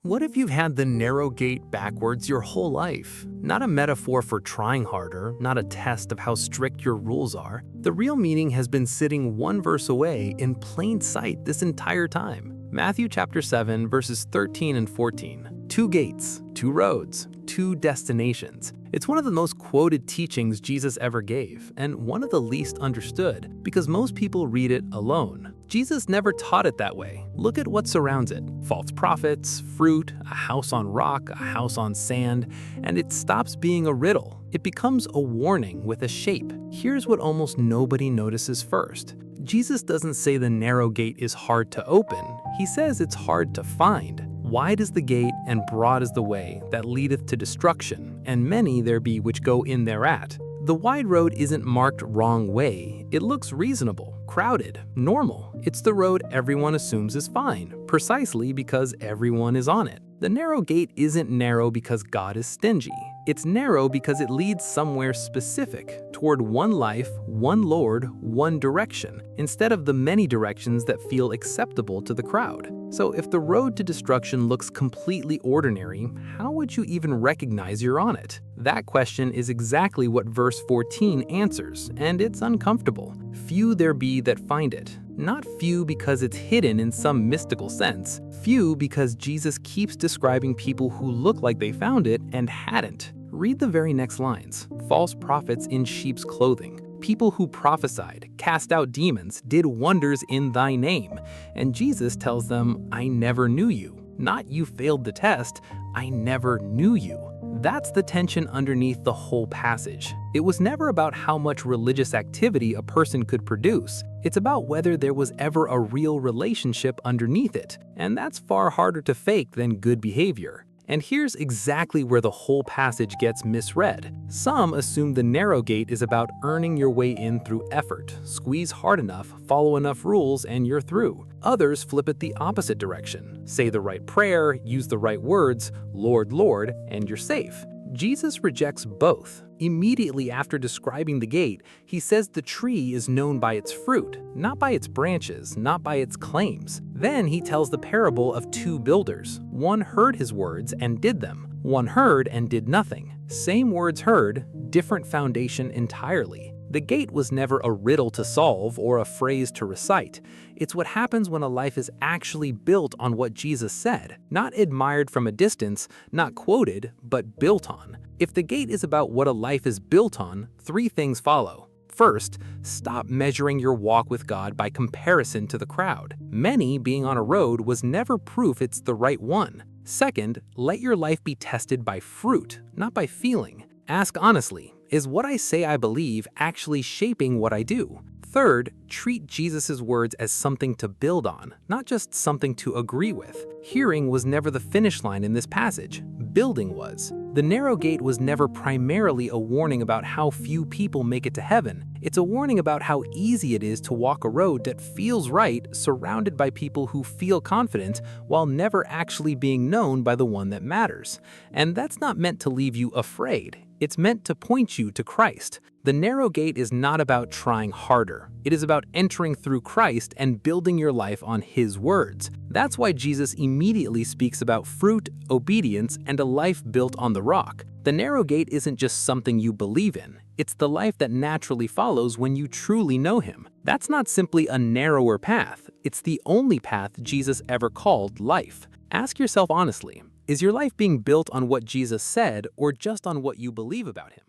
What if you've had the narrow gate backwards your whole life? Not a metaphor for trying harder, not a test of how strict your rules are. The real meaning has been sitting one verse away in plain sight this entire time. Matthew chapter 7, verses 13 and 14. Two gates, two roads, two destinations. It's one of the most quoted teachings Jesus ever gave, and one of the least understood, because most people read it alone. Jesus never taught it that way. Look at what surrounds it. False prophets, fruit, a house on rock, a house on sand, and it stops being a riddle. It becomes a warning with a shape. Here's what almost nobody notices first. Jesus doesn't say the narrow gate is hard to open. He says it's hard to find. Wide is the gate and broad is the way that leadeth to destruction, and many there be which go in thereat. The wide road isn't marked wrong way. It looks reasonable, crowded, normal. It's the road everyone assumes is fine, precisely because everyone is on it. The narrow gate isn't narrow because God is stingy. It's narrow because it leads somewhere specific, toward one life, one Lord, one direction, instead of the many directions that feel acceptable to the crowd. So if the road to destruction looks completely ordinary, how would you even recognize you're on it? That question is exactly what verse 14 answers, and it's uncomfortable. Few there be that find it. Not few because it's hidden in some mystical sense. Few because Jesus keeps describing people who look like they found it and hadn't. Read the very next lines. False prophets in sheep's clothing. People who prophesied, cast out demons, did wonders in thy name. And Jesus tells them, I never knew you. Not you failed the test, I never knew you. That's the tension underneath the whole passage. It was never about how much religious activity a person could produce. It's about whether there was ever a real relationship underneath it. And that's far harder to fake than good behavior. And here's exactly where the whole passage gets misread. Some assume the narrow gate is about earning your way in through effort. Squeeze hard enough, follow enough rules, and you're through. Others flip it the opposite direction. Say the right prayer, use the right words, Lord, Lord, and you're safe. Jesus rejects both. Immediately after describing the gate, he says the tree is known by its fruit, not by its branches, not by its claims. Then he tells the parable of two builders. One heard his words and did them. One heard and did nothing. Same words heard, different foundation entirely. The gate was never a riddle to solve or a phrase to recite. It's what happens when a life is actually built on what Jesus said, not admired from a distance, not quoted, but built on. If the gate is about what a life is built on, three things follow. First, stop measuring your walk with God by comparison to the crowd. Many being on a road was never proof it's the right one. Second, let your life be tested by fruit, not by feeling. Ask honestly, is what I say I believe actually shaping what I do? Third, treat Jesus' words as something to build on, not just something to agree with. Hearing was never the finish line in this passage. Building was. The narrow gate was never primarily a warning about how few people make it to heaven. It's a warning about how easy it is to walk a road that feels right, surrounded by people who feel confident, while never actually being known by the one that matters. And that's not meant to leave you afraid. It's meant to point you to Christ. The narrow gate is not about trying harder. It is about entering through Christ and building your life on His words. That's why Jesus immediately speaks about fruit, obedience, and a life built on the rock. The narrow gate isn't just something you believe in. It's the life that naturally follows when you truly know Him. That's not simply a narrower path. It's the only path Jesus ever called life. Ask yourself honestly, is your life being built on what Jesus said or just on what you believe about Him?